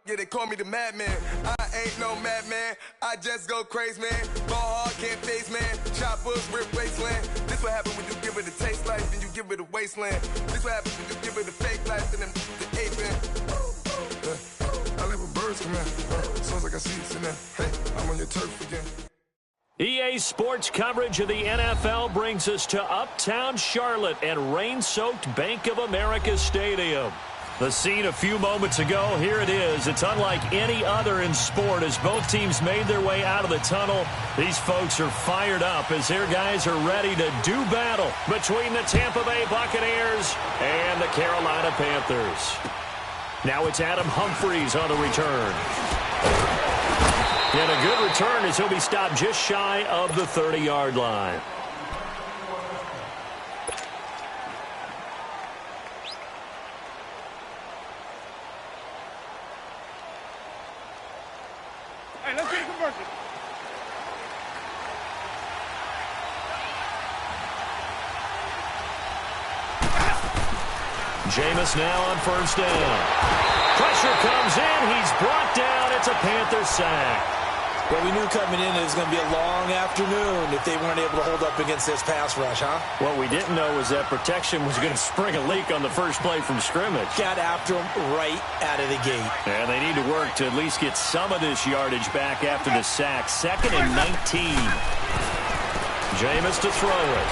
Yeah, they call me the madman. I ain't no madman. I just go crazy, man. Ball hard, can't face, man. Choppers, rip wasteland. This what happens when you give it a taste life, then you give it a wasteland. This what happens when you give it a fake life, and then the ape in. I live with birds come in. Sounds like I see it in there. Hey, I'm on your turf again. EA Sports coverage of the NFL brings us to Uptown Charlotte and rain-soaked Bank of America Stadium. The scene a few moments ago, here it is. It's unlike any other in sport as both teams made their way out of the tunnel. These folks are fired up as their guys are ready to do battle between the Tampa Bay Buccaneers and the Carolina Panthers. Now it's Adam Humphries on the return. And a good return as he'll be stopped just shy of the 30-yard line. Hey, let's get a conversion. Jameis now on first down. Pressure comes in. He's brought down. It's a Panther sack. Well, we knew coming in it was going to be a long afternoon if they weren't able to hold up against this pass rush, huh? What we didn't know was that protection was going to spring a leak on the first play from scrimmage. Got after him right out of the gate. And they need to work to at least get some of this yardage back after the sack. 2nd and 19. Jameis to throw it.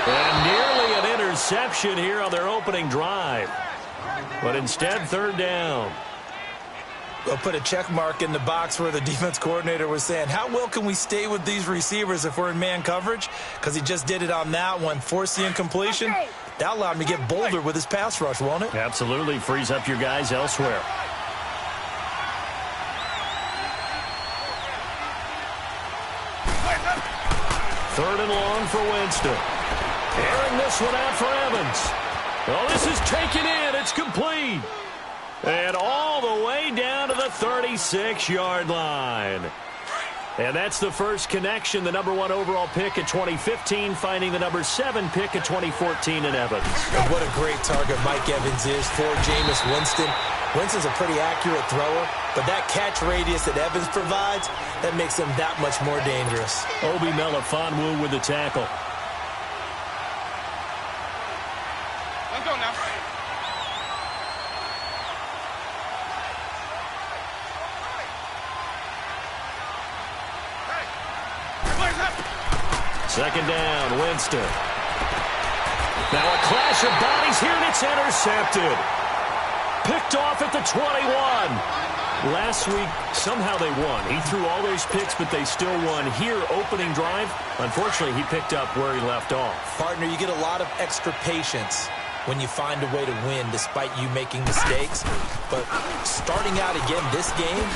And nearly an interception here on their opening drive. But instead, 3rd down. We'll put a check mark in the box where the defense coordinator was saying, how well can we stay with these receivers if we're in man coverage? Because he just did it on that one, forced the incompletion. That allowed him to get bolder with his pass rush, won't it? Absolutely. Frees up your guys elsewhere. Third and long for Winston. Airing this one out for Evans. Well, this is taken in. It's complete. And all the way down to the 36-yard line. And that's the first connection, the number 1 overall pick in 2015, finding the number 7 pick in 2014 in Evans. What a great target Mike Evans is for Jameis Winston. Winston's a pretty accurate thrower, but that catch radius that Evans provides, that makes him that much more dangerous. Obi Melifonwu with the tackle. Let's go now. Second down, Winston. Now a clash of bodies here, and it's intercepted. Picked off at the 21. Last week, somehow they won. He threw all those picks, but they still won. Here, opening drive, unfortunately, he picked up where he left off. Partner, you get a lot of extra patience when you find a way to win despite you making mistakes. But starting out again this game,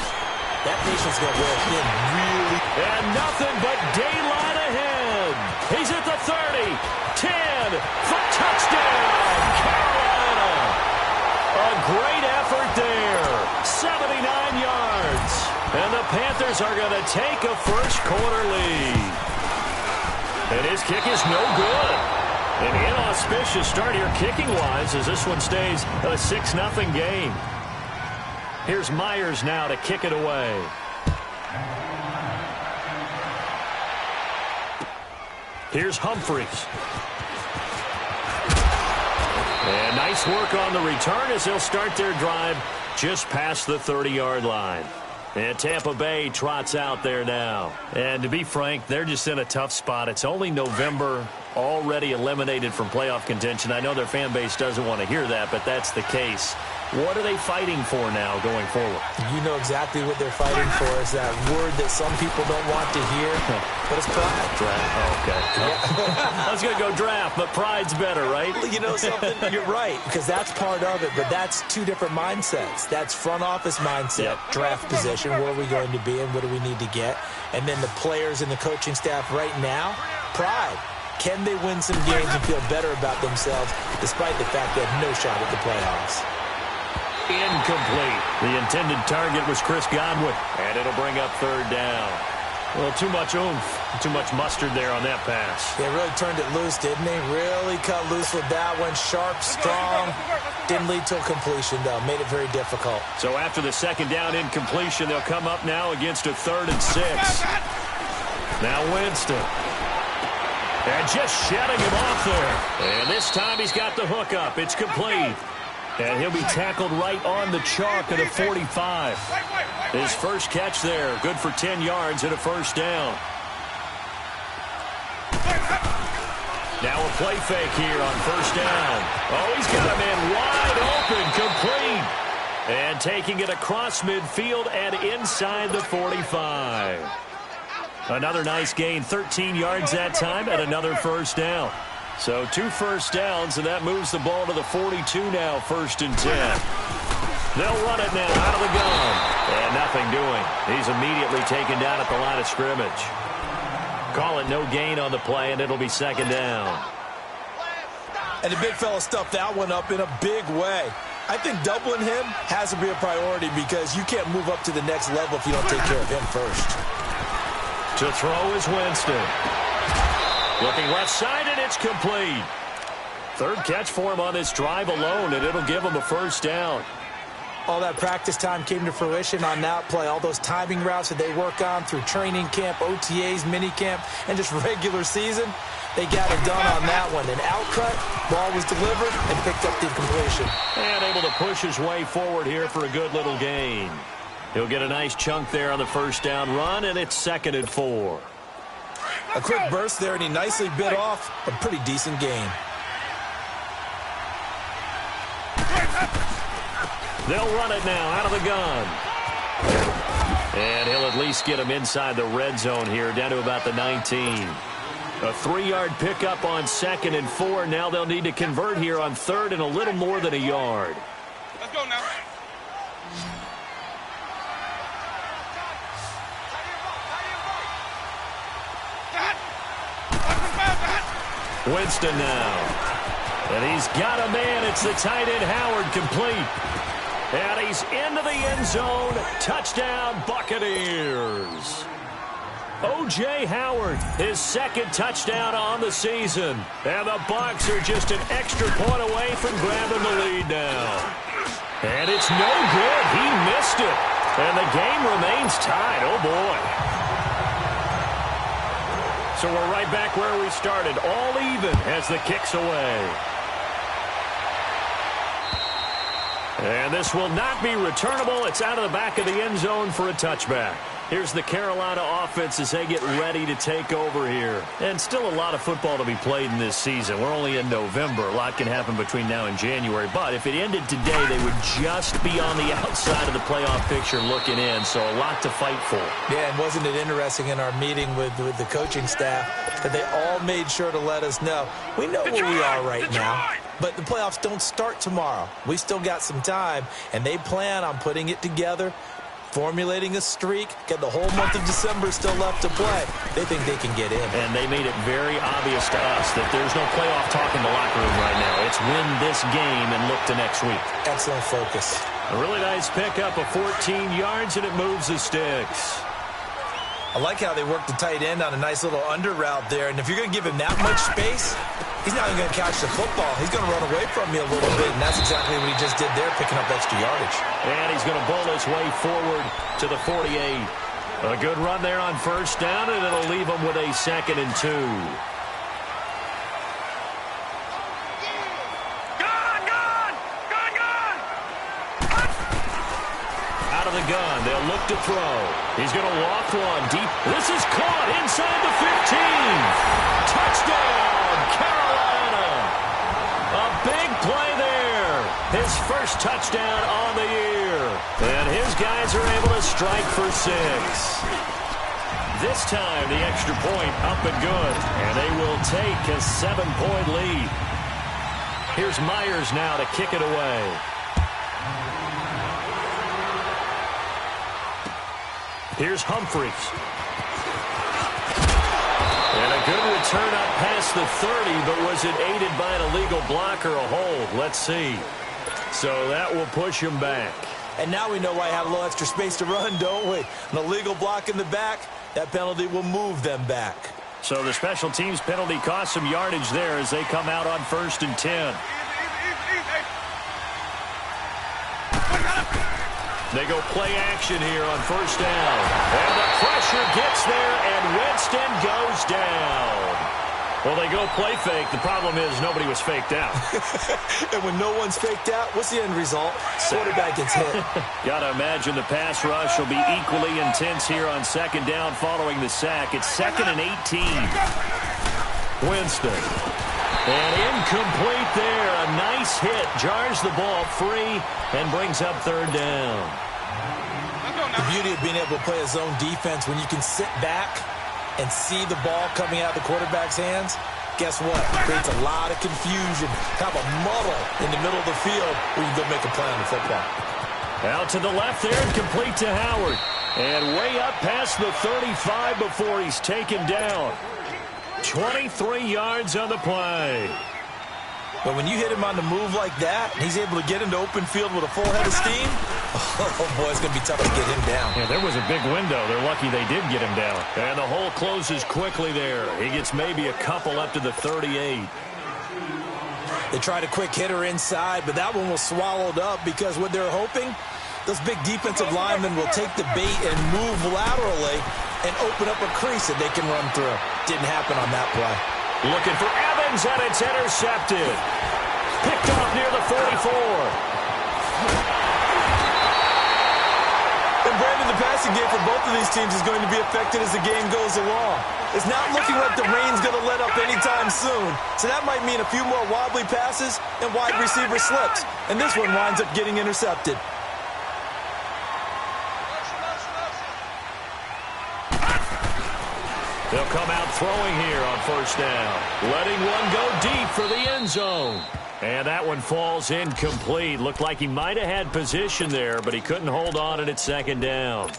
that patience is going to wear thin really. And nothing but daylight ahead. He's at the 30, 10, for touchdown, Carolina. A great effort there, 79 yards. And the Panthers are going to take a first-quarter lead. And his kick is no good. An inauspicious start here kicking-wise as this one stays a 6-0 game. Here's Myers now to kick it away. Here's Humphries. And nice work on the return as they'll start their drive just past the 30-yard line. And Tampa Bay trots out there now. And to be frank, they're just in a tough spot. It's only November, already eliminated from playoff contention. I know their fan base doesn't want to hear that, but that's the case. What are they fighting for now going forward? You know exactly what they're fighting for. Is that word that some people don't want to hear, but it's pride. Draft. Oh, okay. I was going to go draft, but pride's better, right? You know something? You're right, because that's part of it, but that's two different mindsets. That's front office mindset, draft position, where are we going to be and what do we need to get? And then the players and the coaching staff right now, pride. Can they win some games and feel better about themselves despite the fact they have no shot at the playoffs? Incomplete. The intended target was Chris Godwin, and it'll bring up 3rd down. Well, too much oomph, too much mustard there on that pass. They really turned it loose, didn't they? Really cut loose with that one. Sharp, strong. Didn't lead to a completion, though. Made it very difficult. So after the second down incompletion, they'll come up now against a 3rd and 6. Now Winston. And just shutting him off there. And this time he's got the hook up. It's complete. And he'll be tackled right on the chalk at a 45. His first catch there, good for 10 yards and a first down. Now a play fake here on first down. Oh, he's got a man wide open, complete. And taking it across midfield and inside the 45. Another nice gain, 13 yards that time, and another first down. So 2 first downs, and that moves the ball to the 42 now, 1st and 10. They'll run it now out of the gun. And nothing doing. He's immediately taken down at the line of scrimmage. Call it no gain on the play, and it'll be 2nd down. And the big fella stuffed that one up in a big way. I think doubling him has to be a priority because you can't move up to the next level if you don't take care of him first. To throw is Winston. Looking left side, and it's complete. 3rd catch for him on this drive alone, and it'll give him a first down. All that practice time came to fruition on that play. All those timing routes that they work on through training camp, OTAs, mini camp, and just regular season, they got it done on that one. An outcut, ball was delivered, and picked up the completion. And able to push his way forward here for a good little gain. He'll get a nice chunk there on the first down run, and it's 2nd and 4. A quick burst there, and he nicely bit off a pretty decent gain. They'll run it now out of the gun. And he'll at least get him inside the red zone here, down to about the 19. A 3-yard pickup on 2nd and 4. Now they'll need to convert here on 3rd and a little more than a yard. Let's go now. Winston now. And he's got a man. It's the tight end, Howard, complete. And he's into the end zone. Touchdown, Buccaneers. O.J. Howard, his 2nd touchdown on the season. And the Bucs are just an extra point away from grabbing the lead now. And it's no good. He missed it. And the game remains tied. Oh, boy. So we're right back where we started, all even as the kick's away. And this will not be returnable. It's out of the back of the end zone for a touchback. Here's the Carolina offense as they get ready to take over here. And still a lot of football to be played in this season. We're only in November. A lot can happen between now and January. But if it ended today, they would just be on the outside of the playoff picture looking in. So a lot to fight for. Yeah, and wasn't it interesting in our meeting with the coaching staff that they all made sure to let us know. We know where we are right now, but the playoffs don't start tomorrow. We still got some time, and they plan on putting it together, formulating a streak, got the whole month of December still left to play. They think they can get in. And they made it very obvious to us that there's no playoff talk in the locker room right now. It's win this game and look to next week. Excellent focus. A really nice pickup of 14 yards, and it moves the sticks. I like how they work the tight end on a nice little under route there. And if you're going to give him that much space, he's not even going to catch the football. He's going to run away from you a little bit, and that's exactly what he just did there, picking up extra yardage. And he's going to bowl his way forward to the 48. A good run there on first down, and it'll leave him with a 2nd and 2. Out of the gun, they'll look to throw. He's going to walk one deep. This is caught inside the 15. Touchdown, Carolina. A big play there. His first touchdown on the year. And his guys are able to strike for 6. This time, the extra point up and good. And they will take a 7-point lead. Here's Myers now to kick it away. Here's Humphreys. And a good return up past the 30, but was it aided by an illegal block or a hold? Let's see. So that will push him back. And now we know why I have a little extra space to run, don't we? An illegal block in the back. That penalty will move them back. So the special teams penalty cost some yardage there as they come out on 1st and 10. They go play action here on 1st down. And the pressure gets there, and Winston goes down. Well, they go play fake. The problem is nobody was faked out. And when no one's faked out, what's the end result? Quarterback gets hit. Got to imagine the pass rush will be equally intense here on 2nd down following the sack. It's 2nd and 18. Winston. And incomplete there. A nice hit. Jars the ball free and brings up 3rd down. The beauty of being able to play a zone defense when you can sit back and see the ball coming out of the quarterback's hands, guess what? It creates a lot of confusion, kind of a muddle in the middle of the field where you can go make a play on the football. Out to the left there and complete to Howard. And way up past the 35 before he's taken down. 23 yards on the play. But when you hit him on the move like that, and he's able to get into open field with a full head of steam, oh, boy, it's going to be tough to get him down. Yeah, there was a big window. They're lucky they did get him down. And the hole closes quickly there. He gets maybe a couple up to the 38. They tried a quick hitter inside, but that one was swallowed up because what they're hoping, those big defensive linemen will take the bait and move laterally and open up a crease that they can run through. Didn't happen on that play. Looking for Evans, and it's intercepted. Picked off near the 44. And Brandon, the passing game for both of these teams is going to be affected as the game goes along. It's not looking like the rain's going to let up anytime soon. So that might mean a few more wobbly passes and wide receiver slips. And this one winds up getting intercepted. They'll come out throwing here on 1st down. Letting one go deep for the end zone. And that one falls incomplete. Looked like he might have had position there, but he couldn't hold on at 2nd down.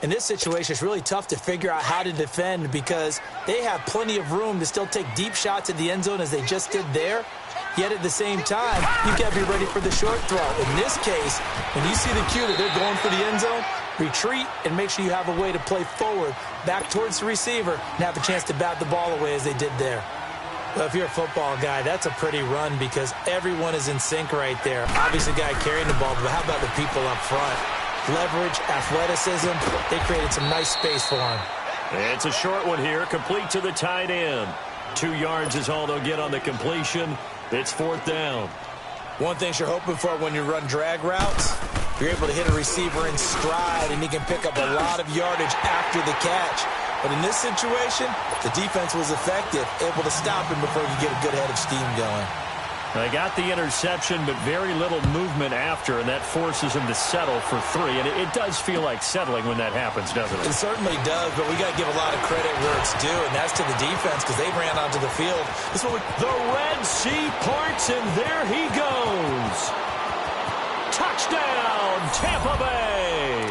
In this situation, it's really tough to figure out how to defend because they have plenty of room to still take deep shots at the end zone as they just did there. Yet at the same time, you got to be ready for the short throw. In this case, when you see the cue that they're going for the end zone, retreat and make sure you have a way to play forward, back towards the receiver, and have a chance to bat the ball away as they did there. Well, if you're a football guy, that's a pretty run because everyone is in sync right there. Obviously, the guy carrying the ball, but how about the people up front? Leverage, athleticism, they created some nice space for him. It's a short one here, complete to the tight end. 2 yards is all they'll get on the completion. It's 4th down. One thing you're hoping for when you run drag routes, you're able to hit a receiver in stride, and he can pick up a lot of yardage after the catch. But in this situation, the defense was effective, able to stop him before he could get a good head of steam going. They got the interception, but very little movement after, and that forces him to settle for 3. And it does feel like settling when that happens, doesn't it? It certainly does, but we got to give a lot of credit where it's due, and that's to the defense because they ran onto the field. The Red Sea parts, and there he goes. Touchdown, Tampa Bay.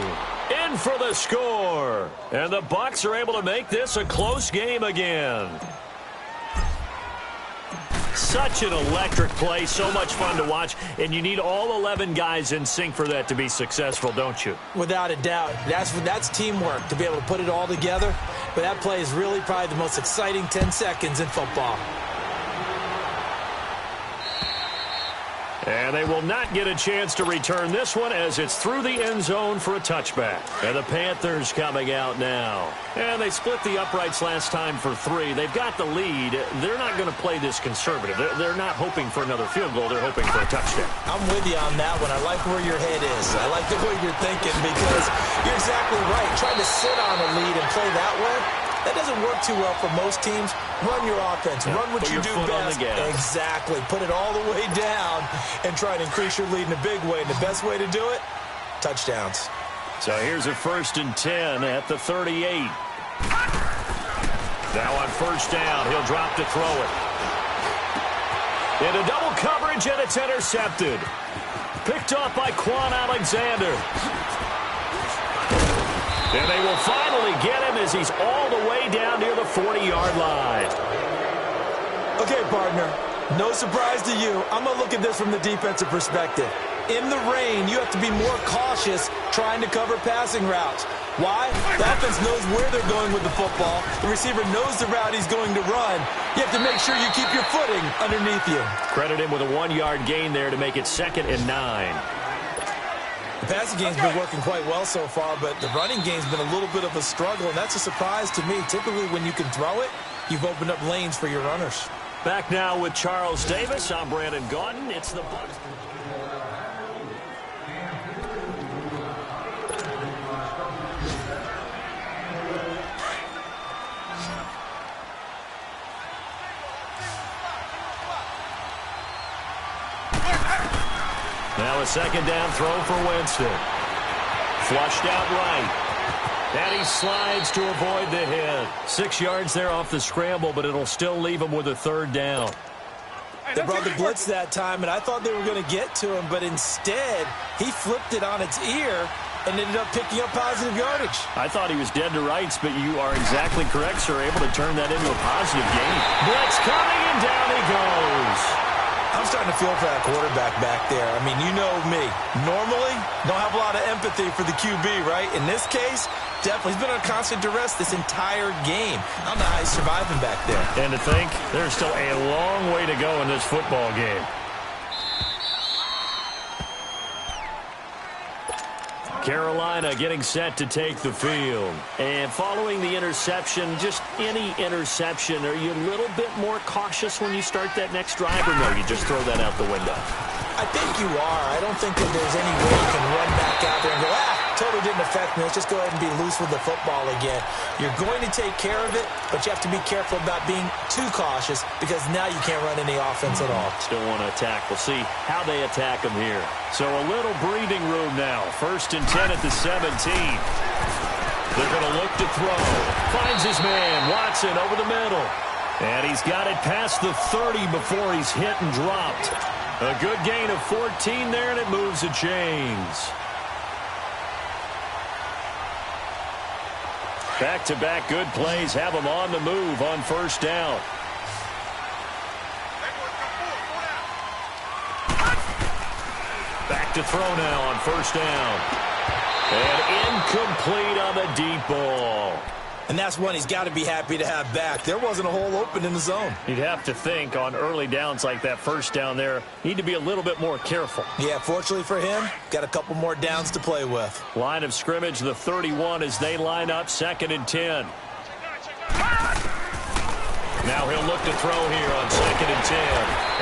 In for the score. And the Bucs are able to make this a close game again. Such an electric play, so much fun to watch, and you need all 11 guys in sync for that to be successful, don't you? Without a doubt. That's teamwork, to be able to put it all together. But that play is really probably the most exciting 10 seconds in football. And they will not get a chance to return this one as it's through the end zone for a touchback. And the Panthers coming out now. And they split the uprights last time for 3. They've got the lead. They're not going to play this conservative. They're not hoping for another field goal. They're hoping for a touchdown. I'm with you on that one. I like where your head is. I like the way you're thinking because you're exactly right. Trying to sit on a lead and play that way, that doesn't work too well for most teams. Run your offense. Run what you do best. Exactly. Put it all the way down and try to increase your lead in a big way. And the best way to do it, touchdowns. So here's a 1st and 10 at the 38. Now on 1st down, he'll drop to throw it. Into double coverage, and it's intercepted. Picked off by Quan Alexander. And they will finally get him as he's all the way down near the 40-yard line. Okay, partner, no surprise to you. I'm going to look at this from the defensive perspective. In the rain, you have to be more cautious trying to cover passing routes. Why? The offense knows where they're going with the football. The receiver knows the route he's going to run. You have to make sure you keep your footing underneath you. Credit him with a 1-yard gain there to make it 2nd and 9. The passing game's been working quite well so far, but the running game's been a little bit of a struggle, and that's a surprise to me. Typically, when you can throw it, you've opened up lanes for your runners. Back now with Charles Davis. I'm Brandon Gaudin. It's the Bucs. Now a 2nd down throw for Winston. Flushed out right. And he slides to avoid the hit. 6 yards there off the scramble, but it'll still leave him with a 3rd down. They brought the blitz that time, and I thought they were going to get to him, but instead, he flipped it on its ear and ended up picking up positive yardage. I thought he was dead to rights, but you are exactly correct, sir. Able to turn that into a positive gain. Blitz coming, and down he goes. I'm starting to feel for that quarterback back there. I mean, you know me. Normally, don't have a lot of empathy for the QB, right? In this case, definitely. He's been under constant duress this entire game. I don't know how he's surviving back there. And to think, there's still a long way to go in this football game. Carolina getting set to take the field. And following the interception, just any interception, are you a little bit more cautious when you start that next drive, or no, you just throw that out the window? I think you are. I don't think that there's any way you can run back out there and go, totally didn't affect me. Let's just go ahead and be loose with the football again. You're going to take care of it, but you have to be careful about being too cautious because now you can't run any offense at all. Still want to attack. We'll see how they attack them here. So a little breathing room now. 1st and 10 at the 17. They're going to look to throw. Finds his man, Watson, over the middle. And he's got it past the 30 before he's hit and dropped. A good gain of 14 there, and it moves the chains. Back-to-back good plays have them on the move on 1st down. Back to throw now on 1st down. And incomplete on the deep ball. And that's one he's got to be happy to have back. There wasn't a hole open in the zone. You'd have to think on early downs like that 1st down there, need to be a little bit more careful. Yeah, fortunately for him, got a couple more downs to play with. Line of scrimmage, the 31 as they line up 2nd and 10. Now he'll look to throw here on 2nd and 10.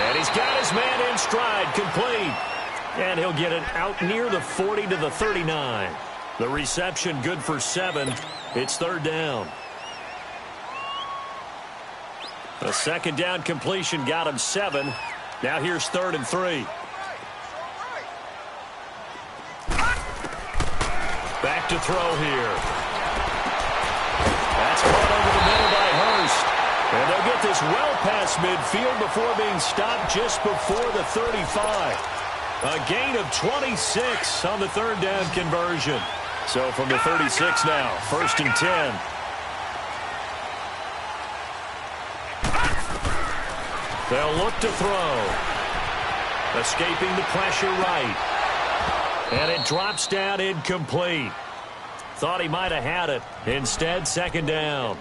And he's got his man in stride, complete. And he'll get it out near the 40 to the 39. The reception good for 7. It's 3rd down. A 2nd down completion got him 7. Now here's 3rd and 3. Back to throw here. That's caught over the middle by Hurst. And they'll get this well past midfield before being stopped just before the 35. A gain of 26 on the 3rd down conversion. So from the 36 now, 1st and 10. They'll look to throw. Escaping the pressure right. And it drops down incomplete. Thought he might have had it. Instead, 2nd down.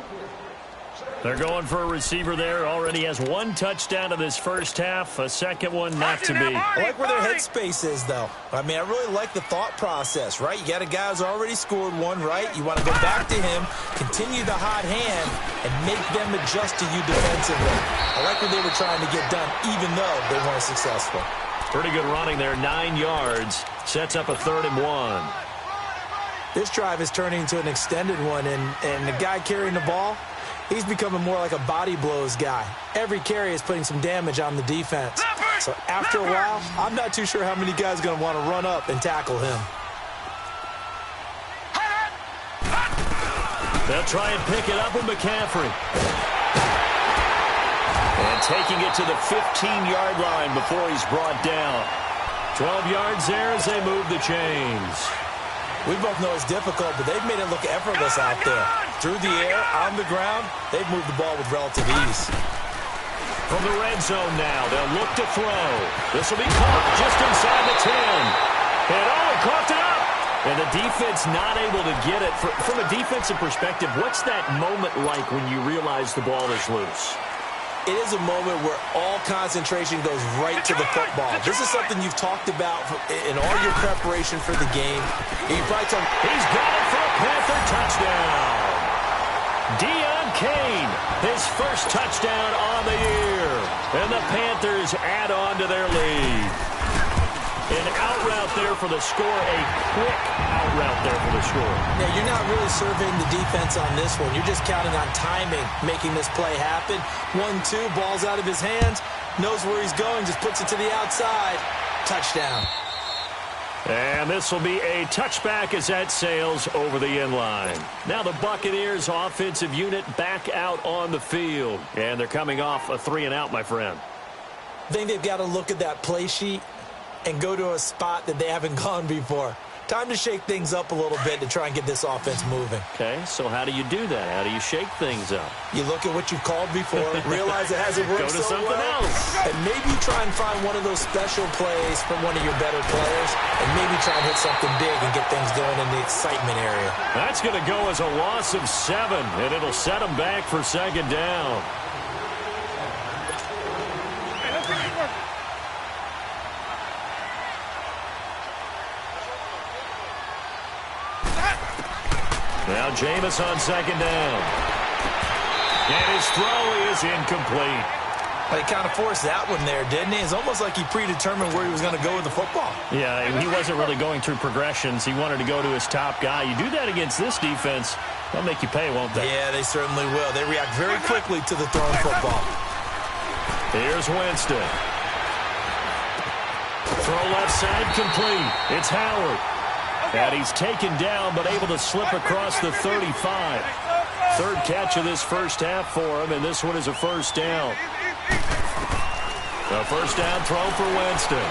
They're going for a receiver there. Already has 1 touchdown in this 1st half. A 2nd one not to be. I like where their headspace is, though. I mean, I really like the thought process, right? You got a guy who's already scored 1, right? You want to go back to him, continue the hot hand, and make them adjust to you defensively. I like what they were trying to get done, even though they weren't successful. Pretty good running there. 9 yards. Sets up a 3rd and 1. This drive is turning into an extended one, and the guy carrying the ball, he's becoming more like a body blows guy. Every carry is putting some damage on the defense. So after a while, I'm not too sure how many guys are going to want to run up and tackle him. They'll try and pick it up with McCaffrey. And taking it to the 15-yard line before he's brought down. 12 yards there as they move the chains. We both know it's difficult, but they've made it look effortless out there. Through the air, on the ground, they've moved the ball with relative ease. From the red zone now, they'll look to throw. This will be caught just inside the 10. And he caught it up. And the defense not able to get it. From a defensive perspective, what's that moment like when you realize the ball is loose? It is a moment where all concentration goes right to the football. This is something you've talked about in all your preparation for the game. He's got it for a Panther touchdown. Deion Kane, his first touchdown on the year. And the Panthers add on to their lead. An out route there for the score, a quick out route there for the score. Yeah, you're not really surveying the defense on this one. You're just counting on timing, making this play happen. 1-2, ball's out of his hands, knows where he's going, just puts it to the outside. Touchdown. And this will be a touchback as that sails over the end line. Now the Buccaneers offensive unit back out on the field. And they're coming off a 3-and-out, my friend. I think they've got to look at that play sheet and go to a spot that they haven't gone before. Time to shake things up a little bit to try and get this offense moving. Okay, so how do you do that? How do you shake things up? You look at what you've called before, realize it hasn't worked go to so something well, else. and maybe you try and find one of those special plays from one of your better players, and maybe try and hit something big and get things going in the excitement area. That's going to go as a loss of 7, and it'll set them back for second down. Hey, let's get it working. Now Jameis on second down. And his throw is incomplete. He kind of forced that one there, didn't he? It's almost like he predetermined where he was going to go with the football. Yeah, he wasn't really going through progressions. He wanted to go to his top guy. You do that against this defense, they'll make you pay, won't they? Yeah, they certainly will. They react very quickly to the thrown football. Here's Winston. Throw left side complete. It's Howard. And he's taken down, but able to slip across the 35. Third catch of this first half for him, and this one is a first down. A first down throw for Winston.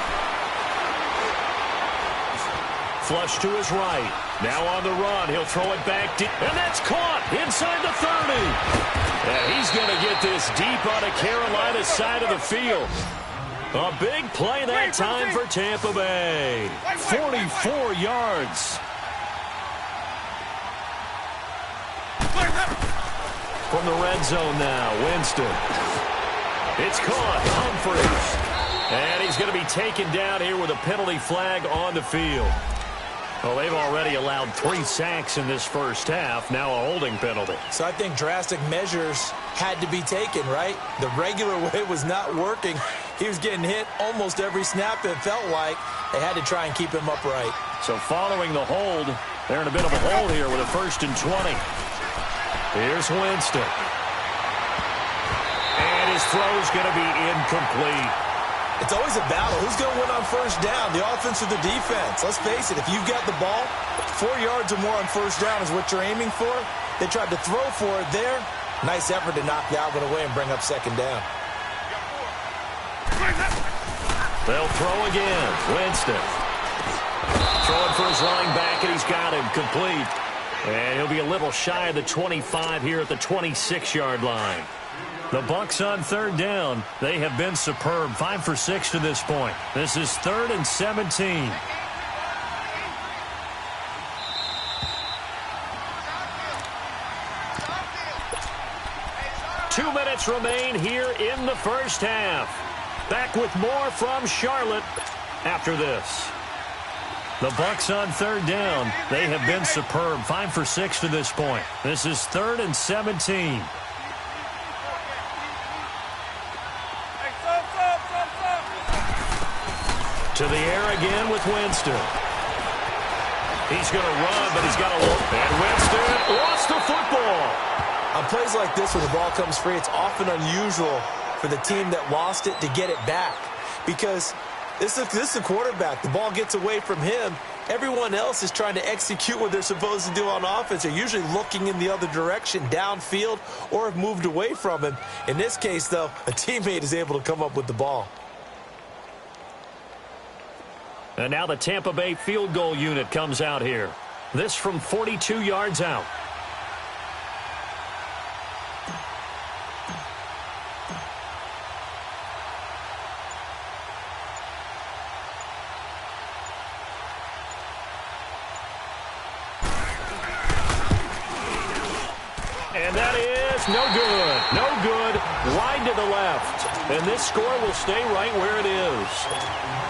Flush to his right. Now on the run. He'll throw it back deep. And that's caught inside the 30. And he's going to get this deep on the Carolina side of the field. A big play that time for Tampa Bay. 44 yards. From the red zone now, Winston. It's caught. Humphries. And he's going to be taken down here with a penalty flag on the field. Well, they've already allowed 3 sacks in this first half. Now a holding penalty. So I think drastic measures had to be taken, right? The regular way was not working. He was getting hit almost every snap, it felt like. They had to try and keep him upright. So following the hold, they're in a bit of a hole here with a 1st and 20. Here's Winston. And his throw's going to be incomplete. It's always a battle. Who's going to win on first down, the offense or the defense? Let's face it, if you've got the ball, 4 yards or more on first down is what you're aiming for. They tried to throw for it there. Nice effort to knock that one away and bring up second down. They'll throw again. Winston. Throwing for his running back, and he's got him complete. And he'll be a little shy of the 25 here at the 26-yard line. The Bucs on third down. They have been superb. 5 for 6 to this point. This is 3rd and 17. Two minutes remain here in the first half. Back with more from Charlotte after this. The Bucs on third down. They have been superb. 5 for 6 to this point. This is 3rd and 17. To the air again with Winston. He's going to run, but he's got to look. And Winston lost the football. On plays like this, when the ball comes free, it's often unusual for the team that lost it to get it back. Because this is a quarterback. The ball gets away from him. Everyone else is trying to execute what they're supposed to do on offense. They're usually looking in the other direction, downfield, or have moved away from him. In this case, though, a teammate is able to come up with the ball. And now the Tampa Bay field goal unit comes out here. This from 42 yards out. And that is no good. No good. Wide to the left. And this score will stay right where it is.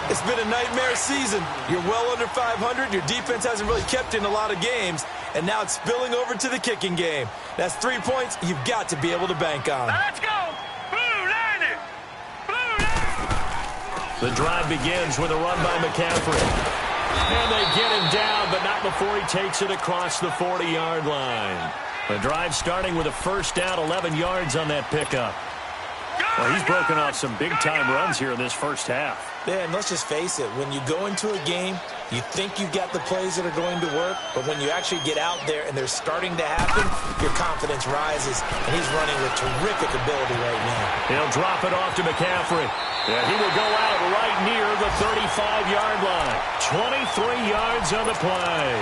It's been a nightmare season. You're well under 500. Your defense hasn't really kept in a lot of games. And now it's spilling over to the kicking game. That's 3 points you've got to be able to bank on. Let's go. Blue line it. Blue line. The drive begins with a run by McCaffrey. And they get him down, but not before he takes it across the 40-yard line. The drive starting with a first down, 11 yards on that pickup. Well, he's broken off some big-time runs here in this first half. Yeah, and let's just face it. When you go into a game, you think you've got the plays that are going to work, but when you actually get out there and they're starting to happen, your confidence rises, and he's running with terrific ability right now. He'll drop it off to McCaffrey. Yeah, he will go out right near the 35-yard line. 23 yards on the play.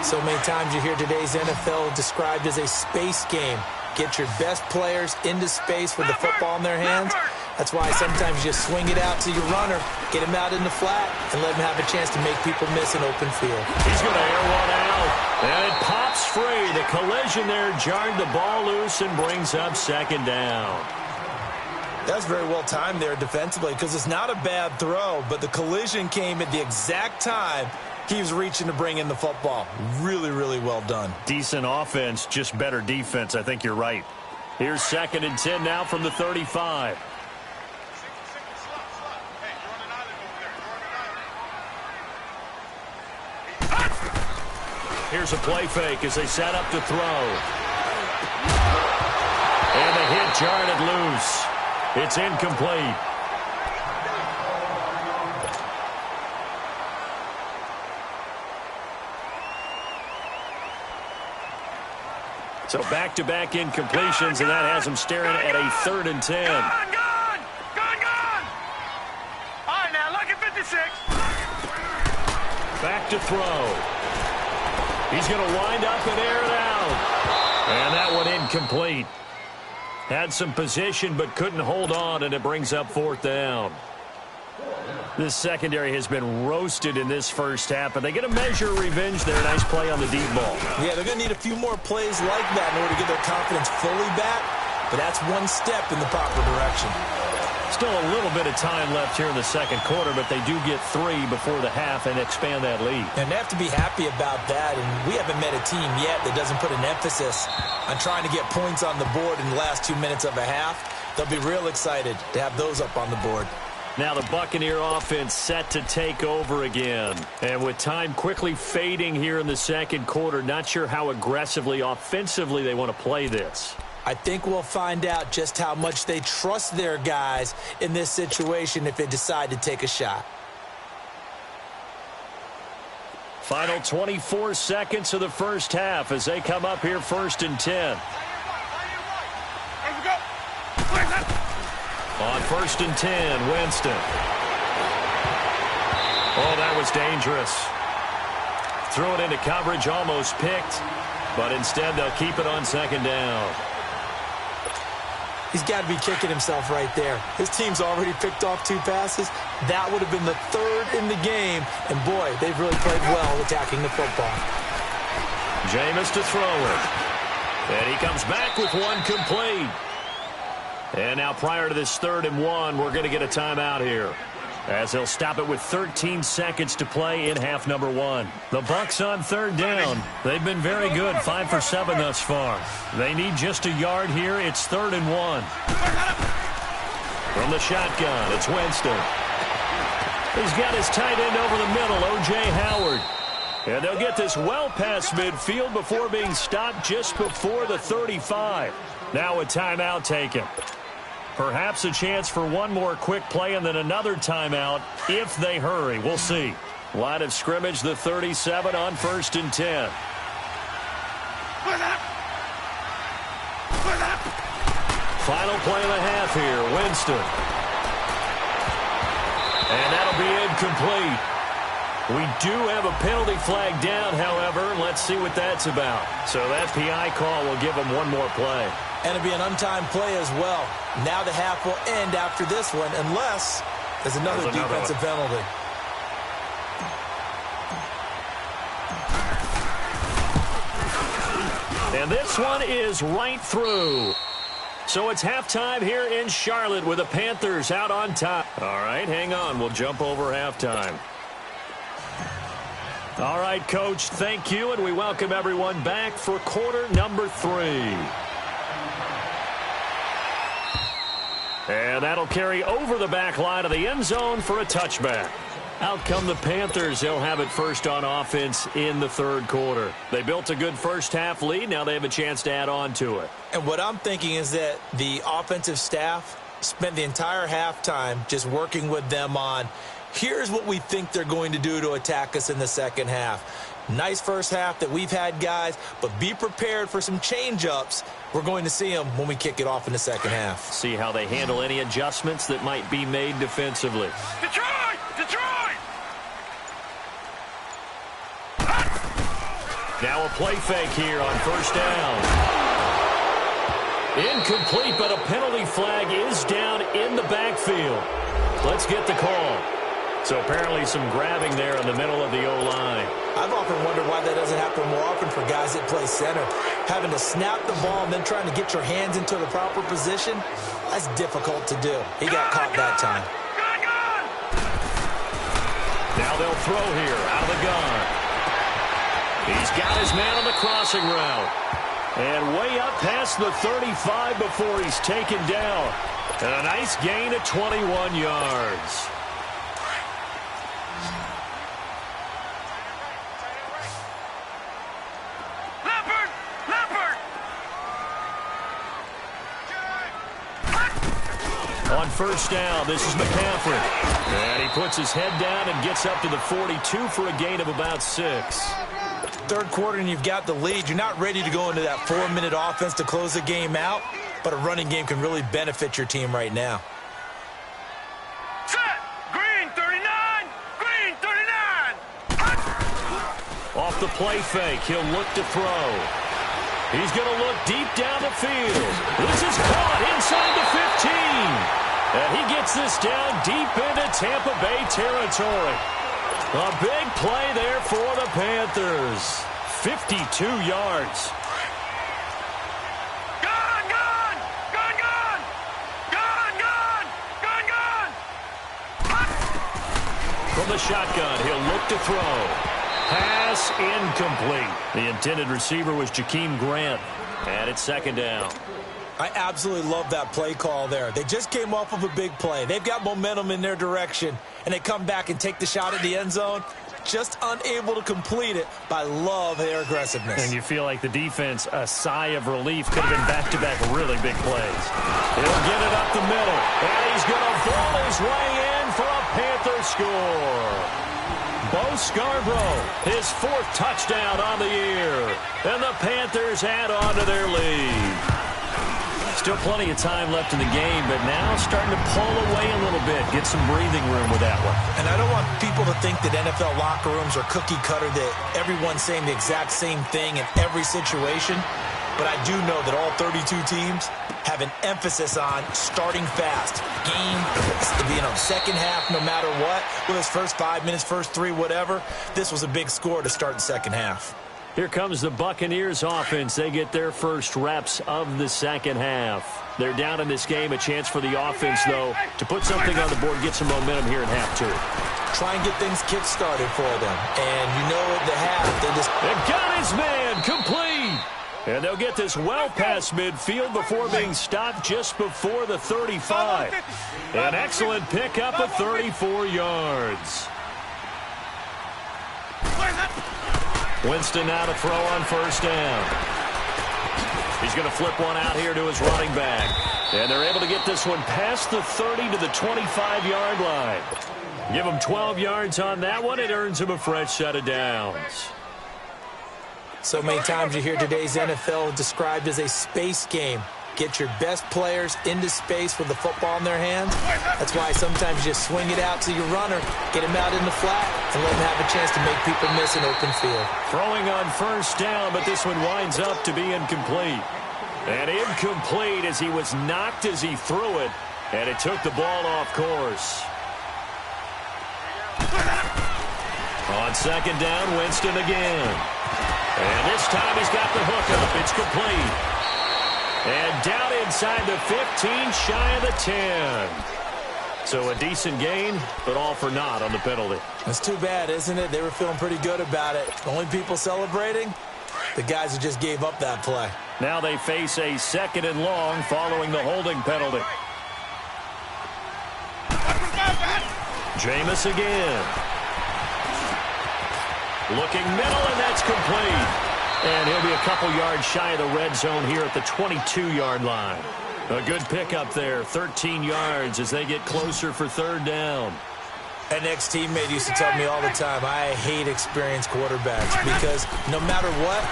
So many times you hear today's NFL described as a space game. Get your best players into space with the football in their hands. That's why sometimes you just swing it out to your runner, get him out in the flat, and let him have a chance to make people miss an open field. He's going to air one out, and it pops free. The collision there jarred the ball loose and brings up second down. That's very well timed there defensively because it's not a bad throw, but the collision came at the exact time he was reaching to bring in the football. Really, really well done. Decent offense, just better defense. I think you're right. Here's 2nd and 10 now from the 35. Here's a play fake as they set up to throw. And the hit jarred it loose. It's incomplete. So back-to-back incompletions, and that has them staring at a 3rd and 10. Gone. All right, now, look at 56. Back to throw. He's going to wind up and air it out. And that one incomplete. Had some position but couldn't hold on, and it brings up 4th down. This secondary has been roasted in this first half, but they get a measure of revenge there. Nice play on the deep ball. Yeah, they're going to need a few more plays like that in order to get their confidence fully back, but that's one step in the proper direction. Still a little bit of time left here in the second quarter, but they do get 3 before the half and expand that lead. And they have to be happy about that, and we haven't met a team yet that doesn't put an emphasis on trying to get points on the board in the last 2 minutes of a half. They'll be real excited to have those up on the board. Now the Buccaneer offense set to take over again. And with time quickly fading here in the second quarter, not sure how aggressively, offensively they want to play this. I think we'll find out just how much they trust their guys in this situation if they decide to take a shot. Final 24 seconds of the first half as they come up here 1st and 10. Let's go. On 1st and 10, Winston. Oh, that was dangerous. Threw it into coverage, almost picked, but instead they'll keep it on 2nd down. He's got to be kicking himself right there. His team's already picked off 2 passes. That would have been the 3rd in the game, and boy, they've really played well attacking the football. Jameis to throw it. And he comes back with one complete. And now prior to this 3rd and 1, we're going to get a timeout here, as they'll stop it with 13 seconds to play in half number 1. The Bucs on 3rd down. They've been very good, 5 for 7 thus far. They need just a yard here. It's 3rd and 1. From the shotgun, it's Winston. He's got his tight end over the middle, O.J. Howard. And they'll get this well past midfield before being stopped just before the 35. Now a timeout taken. Perhaps a chance for one more quick play and then another timeout if they hurry. We'll see. Line of scrimmage, the 37 on 1st and 10. Final play of the half here, Winston. And that'll be incomplete. We do have a penalty flag down, however. Let's see what that's about. So that PI call will give them one more play. And it'll be an untimed play as well. Now the half will end after this one, unless there's another defensive penalty. And this one is right through. So it's halftime here in Charlotte with the Panthers out on top. All right, hang on. We'll jump over halftime. All right, Coach, thank you, and we welcome everyone back for quarter number 3. And that'll carry over the back line of the end zone for a touchback. Out come the Panthers. They'll have it first on offense in the third quarter. They built a good first-half lead. Now they have a chance to add on to it. And what I'm thinking is that the offensive staff spent the entire halftime just working with them on, here's what we think they're going to do to attack us in the second half. Nice first half that we've had, guys, but be prepared for some change-ups. We're going to see them when we kick it off in the second half. See how they handle any adjustments that might be made defensively. Detroit! Now a play fake here on first down. Incomplete, but a penalty flag is down in the backfield. Let's get the call. So apparently some grabbing there in the middle of the O-line. I've often wondered why that doesn't happen more often for guys that play center. Having to snap the ball and then trying to get your hands into the proper position, that's difficult to do. He got caught that time. Now they'll throw here out of the gun. He's got his man on the crossing route. And way up past the 35 before he's taken down. And a nice gain of 21 yards. On first down, this is McCaffrey. And he puts his head down and gets up to the 42 for a gain of about 6. Third quarter and you've got the lead. You're not ready to go into that 4-minute offense to close the game out, but a running game can really benefit your team right now. Set! Green 39! Green 39! Off the play fake, he'll look to throw. He's going to look deep down the field. This is caught inside the 15. And he gets this down deep into Tampa Bay territory. A big play there for the Panthers. 52 yards. Gun, gun! Gun, gun! Gun, gun! Gun, gun! From the shotgun, he'll look to throw. Pass incomplete. The intended receiver was Jakeem Grant. And it's second down. I absolutely love that play call there. They just came off of a big play. They've got momentum in their direction, and they come back and take the shot at the end zone, just unable to complete it, but I love their aggressiveness. And you feel like the defense, a sigh of relief, could have been back-to-back really big plays. He'll get it up the middle, and he's going to ball his way in for a Panther score. Bo Scarborough, his 4th touchdown on the year, and the Panthers add on to their lead. Still plenty of time left in the game, but now starting to pull away a little bit, get some breathing room with that one. And I don't want people to think that NFL locker rooms are cookie cutter, that everyone's saying the exact same thing in every situation. But I do know that all 32 teams have an emphasis on starting fast. Game, second half, no matter what. Whether it's first 5 minutes, first 3, whatever. This was a big score to start the second half. Here comes the Buccaneers offense. They get their first reps of the second half. They're down in this game. A chance for the offense, though, to put something on the board, get some momentum here in half 2. Try and get things kick-started for them. And you know at the half, they just... And got his man complete. And they'll get this well past midfield before being stopped just before the 35. An excellent pickup of 34 yards. Winston now to throw on first down. He's going to flip one out here to his running back. And they're able to get this one past the 30 to the 25-yard line. Give him 12 yards on that one. It earns him a fresh set of downs. So many times you hear today's NFL described as a space game. Get your best players into space with the football in their hands. That's why sometimes you just swing it out to your runner, get him out in the flat, and let him have a chance to make people miss an open field. Throwing on first down, but this one winds up to be incomplete. And incomplete as he was knocked as he threw it, and it took the ball off course. On second down, Winston again. And this time he's got the hookup. It's complete. And down inside the 15, shy of the 10. So a decent gain, but all for naught on the penalty. That's too bad, isn't it? They were feeling pretty good about it. The only people celebrating, the guys who just gave up that play. Now they face a 2nd and long following the holding penalty. Jameis again. Looking middle, and that's complete. And he'll be a couple yards shy of the red zone here at the 22-yard line. A good pickup there, 13 yards as they get closer for 3rd down. An ex-teammate used to tell me all the time, I hate experienced quarterbacks because no matter what,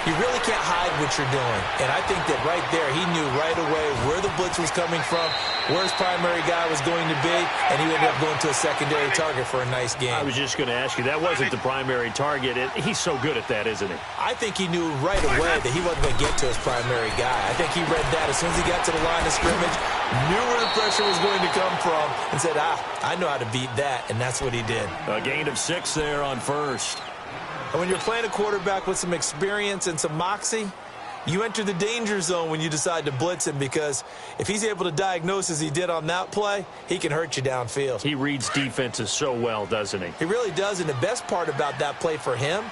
you really can't hide what you're doing. And I think that right there, he knew right away where the blitz was coming from, where his primary guy was going to be, and he ended up going to a secondary target for a nice game. I was just going to ask you, that wasn't the primary target. He's so good at that, isn't he? I think he knew right away that he wasn't going to get to his primary guy. I think he read that as soon as he got to the line of scrimmage, knew where the pressure was going to come from, and said, I know how to beat that, and that's what he did. A gain of 6 there on 1st. And when you're playing a quarterback with some experience and some moxie, you enter the danger zone when you decide to blitz him, because if he's able to diagnose as he did on that play, he can hurt you downfield. He reads defenses so well, doesn't he? He really does, and the best part about that play for him,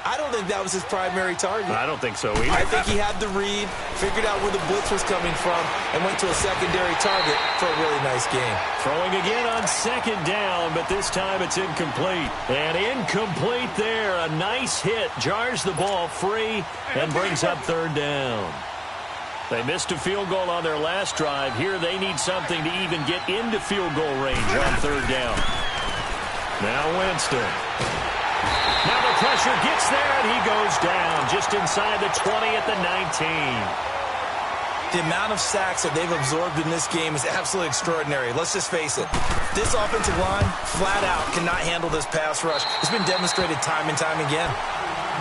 I don't think that was his primary target. I don't think so either. I think he had the read, figured out where the blitz was coming from, and went to a secondary target for a really nice game. Throwing again on 2nd down, but this time it's incomplete. And incomplete there. A nice hit. Jars the ball free and brings up 3rd down. They missed a field goal on their last drive. Here they need something to even get into field goal range on 3rd down. Now Winston. Now the pressure gets there, and he goes down just inside the 20 at the 19. The amount of sacks that they've absorbed in this game is absolutely extraordinary. Let's just face it. This offensive line, flat out, cannot handle this pass rush. It's been demonstrated time and time again.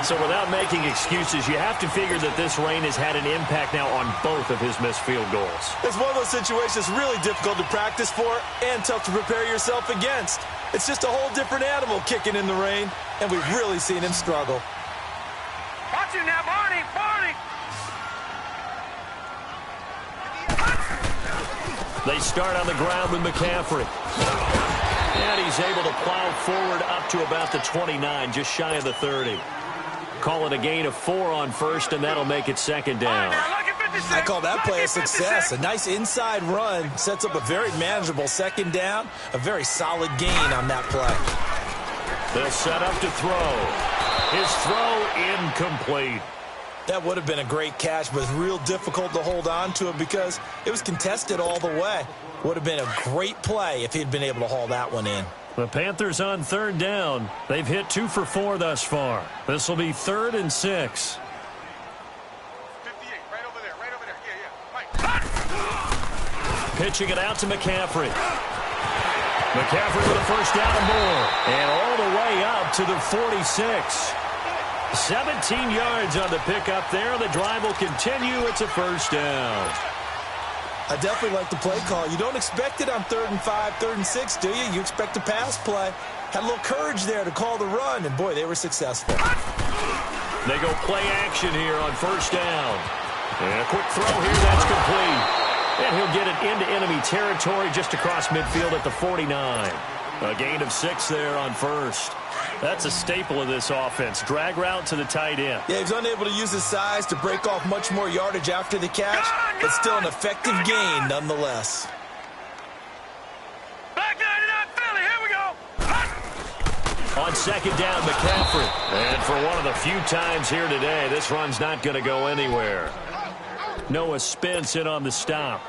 So without making excuses, you have to figure that this rain has had an impact now on both of his missed field goals. It's one of those situations really difficult to practice for and tough to prepare yourself against. It's just a whole different animal kicking in the rain, and we've really seen him struggle. Watch him now, Barney! Barney! They start on the ground with McCaffrey. And he's able to plow forward up to about the 29, just shy of the 30. Call it a gain of 4 on 1st, and that'll make it 2nd down. I call that play a success. A nice inside run sets up a very manageable 2nd down. A very solid gain on that play. They'll set up to throw. His throw incomplete. That would have been a great catch, but it's real difficult to hold on to it because it was contested all the way. Would have been a great play if he'd been able to haul that one in. The Panthers on 3rd down. They've hit 2 for 4 thus far. This will be 3rd and 6. 58, right over there, yeah. Right. Pitching it out to McCaffrey. McCaffrey with a 1st down and more. And all the way up to the 46. 17 yards on the pickup there. The drive will continue. It's a 1st down. I definitely like the play call. You don't expect it on 3rd and 5, 3rd and 6, do you? You expect a pass play. Had a little courage there to call the run, and boy, they were successful. They go play action here on 1st down. And a quick throw here, that's complete. And he'll get it into enemy territory just across midfield at the 49. A gain of 6 there on 1st. That's a staple of this offense. Drag route to the tight end. Yeah, he's unable to use his size to break off much more yardage after the catch, but still an effective gain nonetheless. Back 99, Philly, here we go. On 2nd down, McCaffrey. And for one of the few times here today, this run's not going to go anywhere. Noah Spence in on the stop.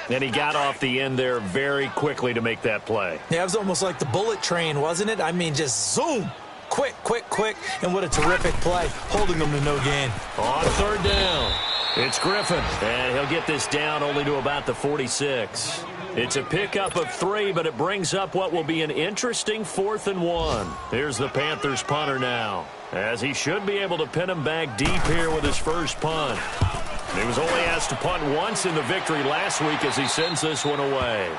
And he got off the end there very quickly to make that play. Yeah, it was almost like the bullet train, wasn't it? I mean, just zoom. Quick, quick, quick. And what a terrific play, holding them to no gain. On 3rd down, it's Griffin. And he'll get this down only to about the 46. It's a pickup of 3, but it brings up what will be an interesting 4th and 1. Here's the Panthers punter now, as he should be able to pin him back deep here with his first punt. He was only asked to punt once in the victory last week as he sends this one away.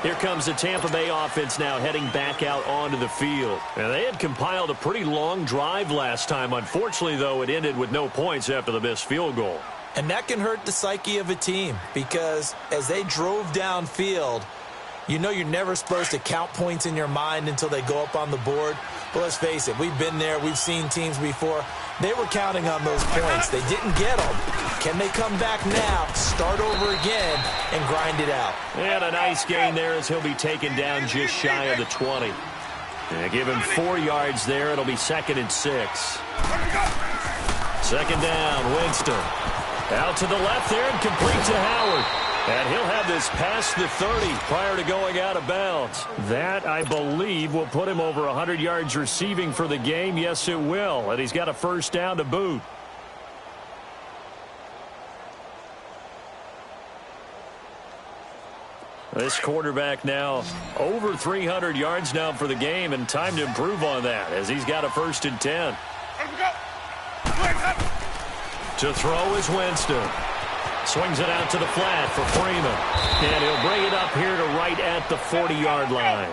Here comes the Tampa Bay offense now heading back out onto the field. And they had compiled a pretty long drive last time. Unfortunately, though, it ended with no points after the missed field goal. And that can hurt the psyche of a team because as they drove downfield, you know you're never supposed to count points in your mind until they go up on the board. But let's face it, we've been there. We've seen teams before. They were counting on those points. They didn't get them. Can they come back now, start over again, and grind it out? And a nice gain there as he'll be taken down just shy of the 20. And give him 4 yards there. It'll be 2nd and 6. 2nd down, Winston. Out to the left there and complete to Howard. And he'll have this past the 30 prior to going out of bounds. That, I believe, will put him over 100 yards receiving for the game. Yes, it will. And he's got a first down to boot. This quarterback now over 300 yards now for the game, and time to improve on that as he's got a 1st and 10. To throw is Winston. Swings it out to the flat for Freeman. And he'll bring it up here to right at the 40-yard line.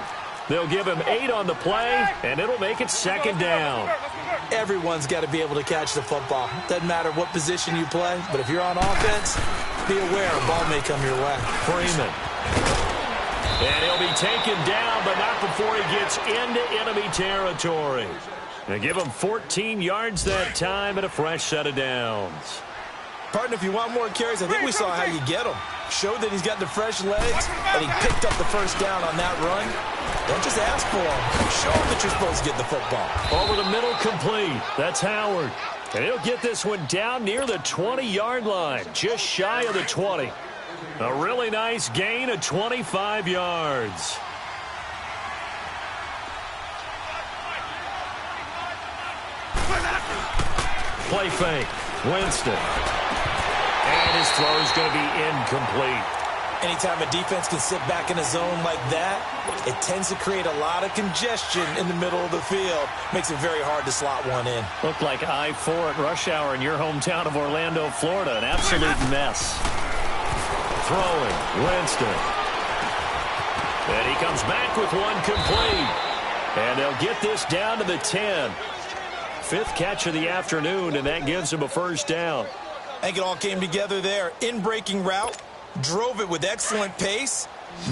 They'll give him 8 on the play, and it'll make it 2nd down. Everyone's got to be able to catch the football. Doesn't matter what position you play, but if you're on offense, be aware a ball may come your way. Freeman. And he'll be taken down, but not before he gets into enemy territory. They give him 14 yards that time and a fresh set of downs. Partner, if you want more carries, I think we saw how you get him. Showed that he's got the fresh legs, and he picked up the first down on that run. Don't just ask for him. Show him that you're supposed to get the football. Over the middle, complete. That's Howard. And he'll get this one down near the 20-yard line, just shy of the 20. A really nice gain of 25 yards. Play fake. Winston. And his throw is going to be incomplete. Anytime a defense can sit back in a zone like that, it tends to create a lot of congestion in the middle of the field. Makes it very hard to slot one in. Looked like I-4 at rush hour in your hometown of Orlando, Florida. An absolute mess. Throwing. Winston. And he comes back with one complete. And they'll get this down to the 10. 5th catch of the afternoon, and that gives him a first down. I think it all came together there. In-breaking route, drove it with excellent pace.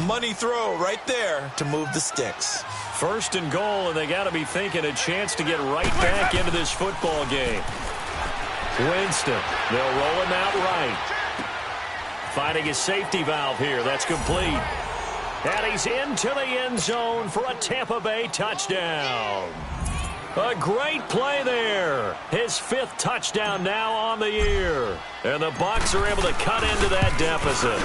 Money throw right there to move the sticks. 1st and goal, and they got to be thinking a chance to get right back into this football game. Winston, they'll roll him out right. Finding his safety valve here. That's complete. And he's into the end zone for a Tampa Bay touchdown. A great play there. His 5th touchdown now on the year. And the Bucs are able to cut into that deficit.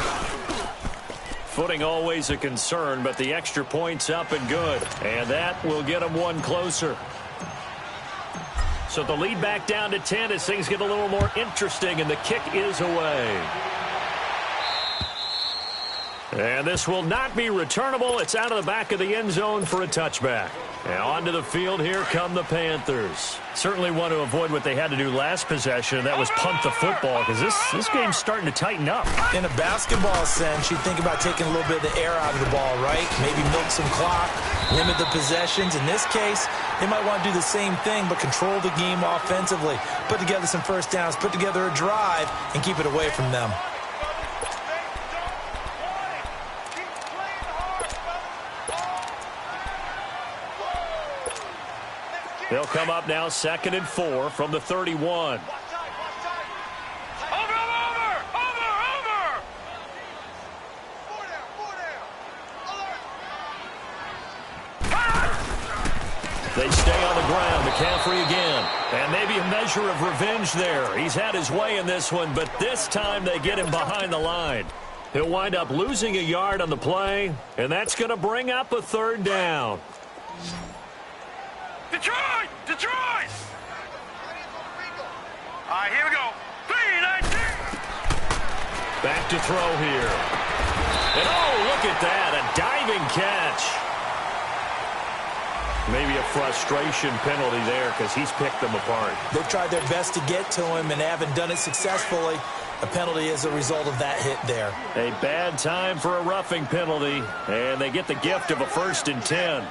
Footing always a concern, but the extra point's up and good. And that will get them one closer. So the lead back down to 10 as things get a little more interesting, and the kick is away. And this will not be returnable. It's out of the back of the end zone for a touchback. And onto the field, here come the Panthers. Certainly want to avoid what they had to do last possession, and that was punt the football, because this game's starting to tighten up. In a basketball sense, you think about taking a little bit of the air out of the ball, right? Maybe milk some clock, limit the possessions. In this case, they might want to do the same thing, but control the game offensively. Put together some first downs, put together a drive, and keep it away from them. They'll come up now 2nd and 4 from the 31. They stay on the ground. McCaffrey again. And maybe a measure of revenge there. He's had his way in this one, but this time they get him behind the line. He'll wind up losing a yard on the play, and that's going to bring up a 3rd down. Detroit! Detroit! All right, here we go. 3-19. Back to throw here. And oh, look at that. A diving catch. Maybe a frustration penalty there because he's picked them apart. They've tried their best to get to him and haven't done it successfully. A penalty as a result of that hit there. A bad time for a roughing penalty, and they get the gift of a 1st and 10.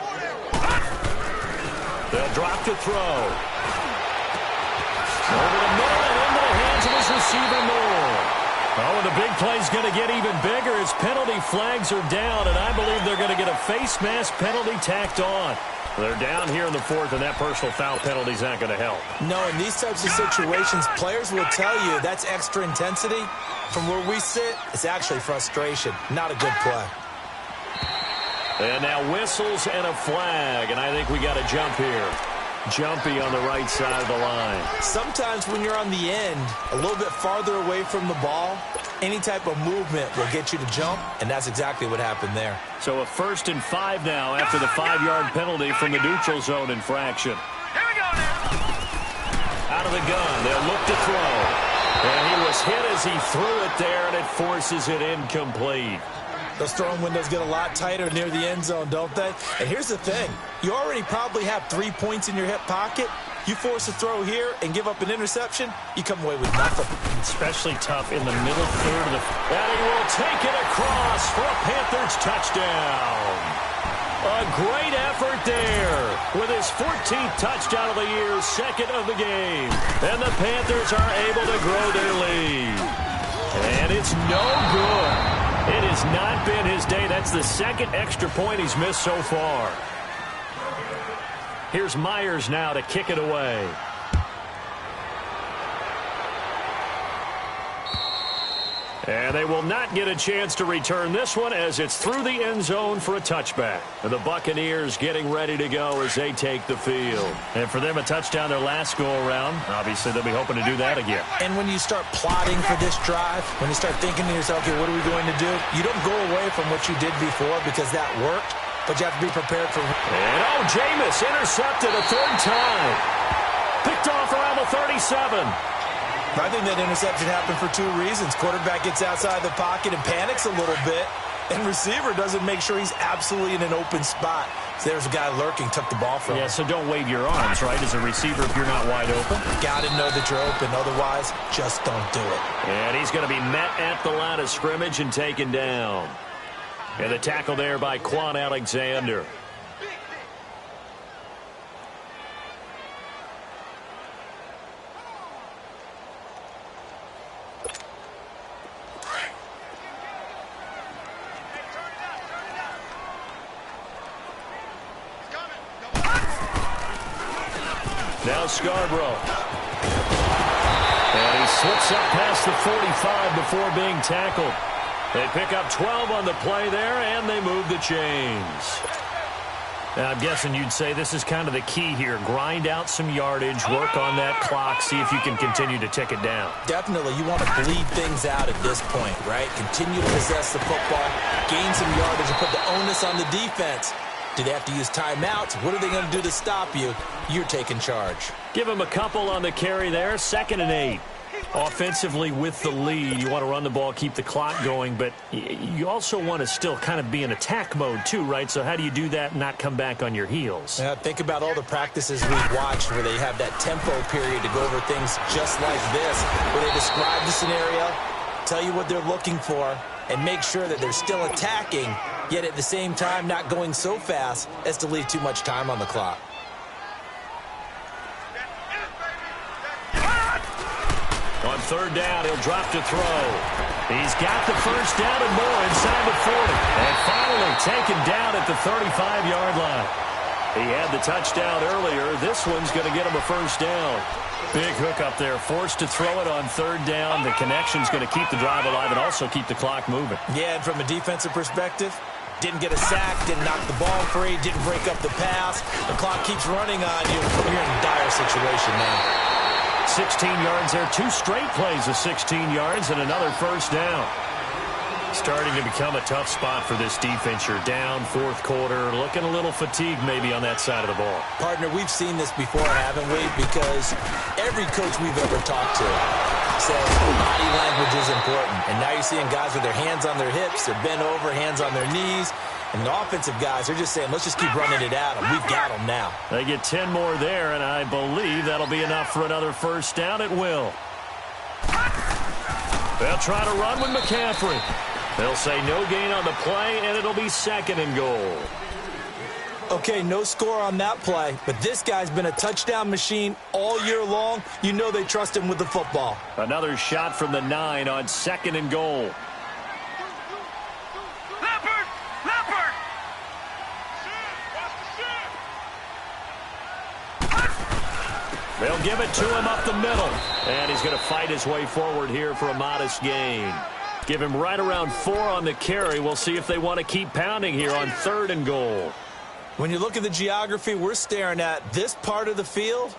They'll drop to throw. Over the middle and into the hands of his receiver, Moore. Oh, and the big play's going to get even bigger as penalty flags are down, and I believe they're going to get a face mask penalty tacked on. They're down here in the 4th, and that personal foul penalty is not going to help. No, in these types of situations, players will tell you that's extra intensity. From where we sit, it's actually frustration. Not a good play. And now whistles and a flag, and I think we got a jump here. Jumpy on the right side of the line. Sometimes when you're on the end, a little bit farther away from the ball, any type of movement will get you to jump, and that's exactly what happened there. So a 1st and 5 now after the 5-yard penalty from the neutral zone infraction. Here we go now. Out of the gun, they'll look to throw. And he was hit as he threw it there, and it forces it incomplete. Those throwing windows get a lot tighter near the end zone, don't they? And here's the thing. You already probably have 3 points in your hip pocket. You force a throw here and give up an interception, you come away with nothing. Especially tough in the middle third of the... And he will take it across for a Panthers touchdown. A great effort there with his 14th touchdown of the year, 2nd of the game. And the Panthers are able to grow their lead. And it's no good. It has not been his day. That's the 2nd extra point he's missed so far. Here's Myers now to kick it away. And they will not get a chance to return this one as it's through the end zone for a touchback. And the Buccaneers getting ready to go as they take the field. And for them, a touchdown their last go-around. Obviously, they'll be hoping to do that again. And when you start plotting for this drive, when you start thinking to yourself, okay, what are we going to do? You don't go away from what you did before because that worked, but you have to be prepared for... And, Jameis intercepted a 3rd time. Picked off around the 37. I think that interception happened for 2 reasons. Quarterback gets outside the pocket and panics a little bit, and receiver doesn't make sure he's absolutely in an open spot. So there's a guy lurking, took the ball from him. Yeah, so don't wave your arms, right, as a receiver if you're not wide open. Got to know that you're open. Otherwise, just don't do it. And he's going to be met at the line of scrimmage and taken down. And the tackle there by Quan Alexander. Now Scarborough. And he slips up past the 45 before being tackled. They pick up 12 on the play there, and they move the chains. Now, I'm guessing you'd say this is kind of the key here. Grind out some yardage, work on that clock, see if you can continue to tick it down. Definitely. You want to bleed things out at this point, right? Continue to possess the football, gain some yardage, and put the onus on the defense. Do they have to use timeouts? What are they going to do to stop you? You're taking charge. Give them a couple on the carry there. 2nd and 8. Offensively with the lead, you want to run the ball, keep the clock going, but you also want to still kind of be in attack mode too, right? So how do you do that and not come back on your heels? Think about all the practices we've watched where they have that tempo period to go over things just like this, where they describe the scenario, tell you what they're looking for, and make sure that they're still attacking, yet at the same time not going so fast as to leave too much time on the clock. On 3rd down, he'll drop to throw. He's got the 1st down and more inside the 40. And finally taken down at the 35-yard line. He had the touchdown earlier. This one's going to get him a 1st down. Big hook up there, forced to throw it on 3rd down. The connection's going to keep the drive alive and also keep the clock moving. Yeah, and from a defensive perspective, didn't get a sack, didn't knock the ball free, didn't break up the pass. The clock keeps running on you. You're in a dire situation now. 16 yards there, 2 straight plays of 16 yards and another 1st down. Starting to become a tough spot for this defense. You're down 4th quarter, looking a little fatigued maybe on that side of the ball. Partner, we've seen this before, haven't we? Because every coach we've ever talked to says body language is important. And now you're seeing guys with their hands on their hips, they're bent over, hands on their knees. And the offensive guys are just saying, let's just keep running it at them. We've got them now. They get 10 more there, and I believe that'll be enough for another 1st down. It will. They'll try to run with McCaffrey. They'll say no gain on the play, and it'll be 2nd and goal. Okay, no score on that play, but this guy's been a touchdown machine all year long. You know they trust him with the football. Another shot from the 9 on 2nd and goal. Leopard! They'll give it to him up the middle, and he's going to fight his way forward here for a modest gain. Give him right around 4 on the carry. We'll see if they want to keep pounding here on 3rd and goal. When you look at the geography we're staring at, this part of the field,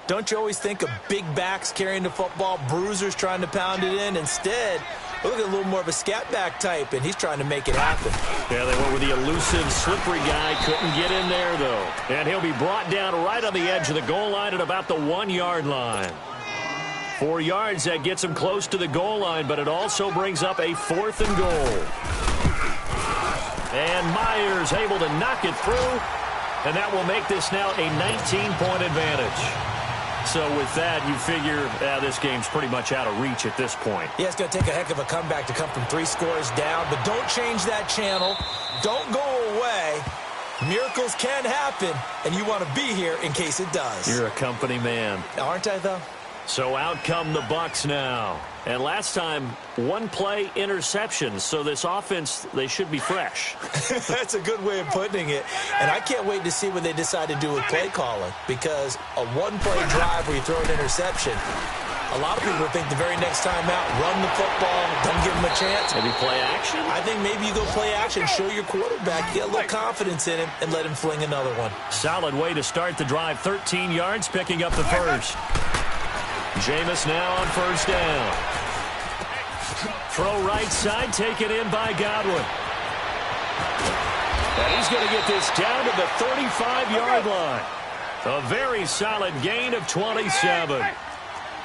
don't you always think of big backs carrying the football, bruisers trying to pound it in? Instead, look at a little more of a scat back type, and he's trying to make it happen. Yeah, they went with the elusive, slippery guy. Couldn't get in there, though. And he'll be brought down right on the edge of the goal line at about the 1-yard line. 4 yards, that gets him close to the goal line, but it also brings up a 4th and goal. And Myers able to knock it through, and that will make this now a 19-point advantage. So with that, you figure this game's pretty much out of reach at this point. Yeah, it's going to take a heck of a comeback to come from 3 scores down, but don't change that channel. Don't go away. Miracles can happen, and you want to be here in case it does. You're a company man. Aren't I, though? So out come the Bucs now. And last time, 1-play interceptions. So this offense, they should be fresh. That's a good way of putting it. And I can't wait to see what they decide to do with play calling, because a 1-play drive where you throw an interception, a lot of people think the very next time out, run the football, don't give them a chance. Maybe play action? I think maybe you go play action, show your quarterback, get a little confidence in him, and let him fling another one. Solid way to start the drive. 13 yards, picking up the first. Jameis now on 1st down. Throw right side, taken in by Godwin. And he's going to get this down to the 35-yard line. A very solid gain of 27.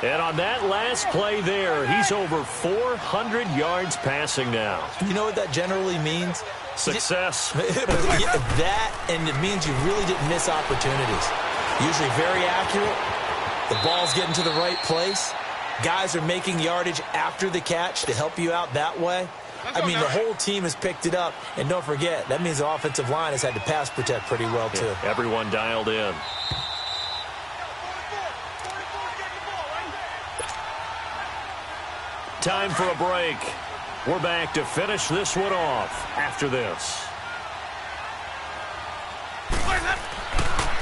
And on that last play there, he's over 400 yards passing now. You know what that generally means? Success. That, and it means you really didn't miss opportunities. Usually very accurate. The ball's getting to the right place. Guys are making yardage after the catch to help you out that way. I mean, the whole team has picked it up. And don't forget, that means the offensive line has had to pass protect pretty well, too. Yeah, everyone dialed in. Time for a break. We're back to finish this one off after this.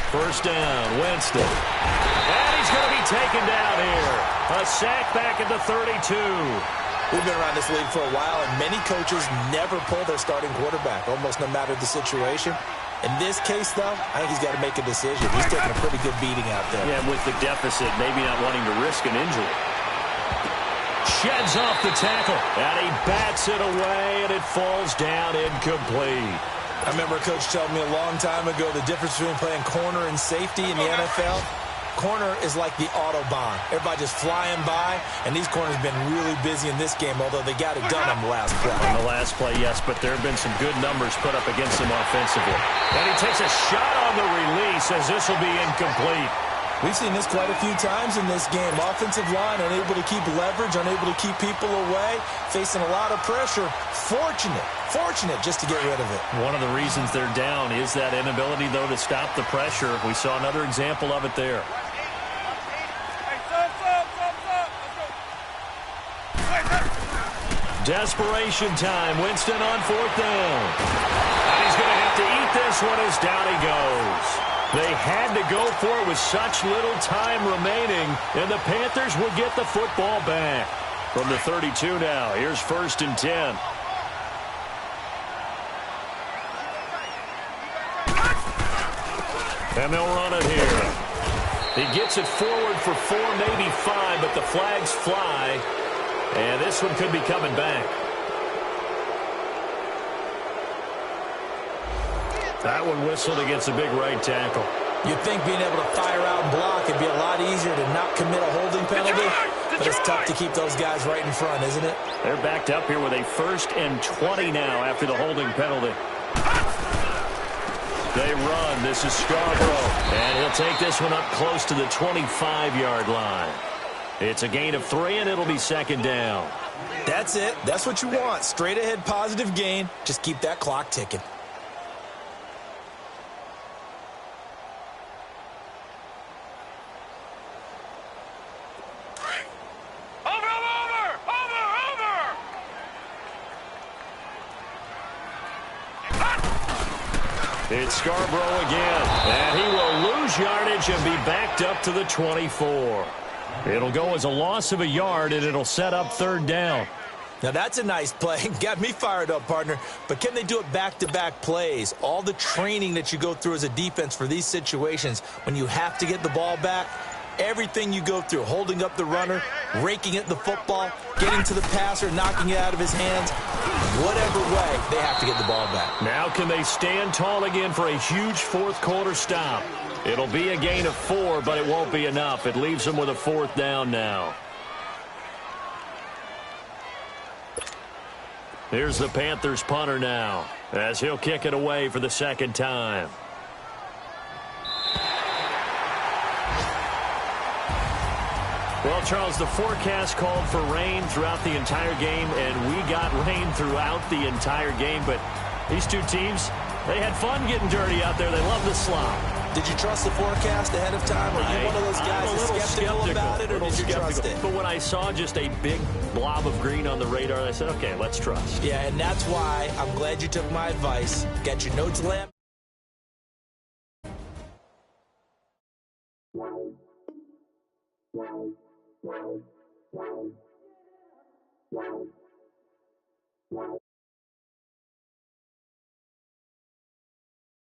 1st down, Winston. And he's going to be taken down here. A sack back at the 32. We've been around this league for a while, and many coaches never pull their starting quarterback, almost no matter the situation. In this case, though, I think he's got to make a decision. He's taking a pretty good beating out there. Yeah, with the deficit, maybe not wanting to risk an injury. Sheds off the tackle, and he bats it away, and it falls down incomplete. I remember a coach telling me a long time ago the difference between playing corner and safety in the NFL. Corner is like the Autobahn. Everybody just flying by, and these corners have been really busy in this game, although they got it done on the last play. On the last play, yes, but there have been some good numbers put up against him offensively. And he takes a shot on the release as this will be incomplete. We've seen this quite a few times in this game. Offensive line unable to keep leverage, unable to keep people away, facing a lot of pressure. Fortunate just to get rid of it. One of the reasons they're down is that inability, though, to stop the pressure. We saw another example of it there. Desperation time. Winston on 4th down. And he's going to have to eat this one as down he goes. They had to go for it with such little time remaining, and the Panthers will get the football back. From the 32 now, here's 1st and 10. And they'll run it here. He gets it forward for 4, maybe 5, but the flags fly. And this one could be coming back. That one whistled against a big right tackle. You'd think being able to fire out and block would be a lot easier to not commit a holding penalty, but it's tough to keep those guys right in front, isn't it? They're backed up here with a 1st and 20 now after the holding penalty. They run. This is Scarborough. And he'll take this one up close to the 25-yard line. It's a gain of 3, and it'll be 2nd down. That's it. That's what you want. Straight ahead positive gain. Just keep that clock ticking. It's Scarborough again, and he will lose yardage and be backed up to the 24. It'll go as a loss of a yard, and it'll set up third down. Now, that's a nice play. Got me fired up, partner. But can they do it back-to-back plays? All the training that you go through as a defense for these situations, when you have to get the ball back, everything you go through, holding up the runner, raking at the football, getting to the passer, knocking it out of his hands, whatever way, they have to get the ball back. Now can they stand tall again for a huge fourth-quarter stop? It'll be a gain of 4, but it won't be enough. It leaves them with a fourth down now. Here's the Panthers punter now, as he'll kick it away for the second time. Well, Charles, the forecast called for rain throughout the entire game, and we got rain throughout the entire game. But these two teams, they had fun getting dirty out there. They love the slop. Did you trust the forecast ahead of time? Were you one of those guys that's skeptical about it, or did you trust it? But when I saw just a big blob of green on the radar, I said, okay, let's trust. Yeah, and that's why I'm glad you took my advice. Got your notes, Lamb? Wow.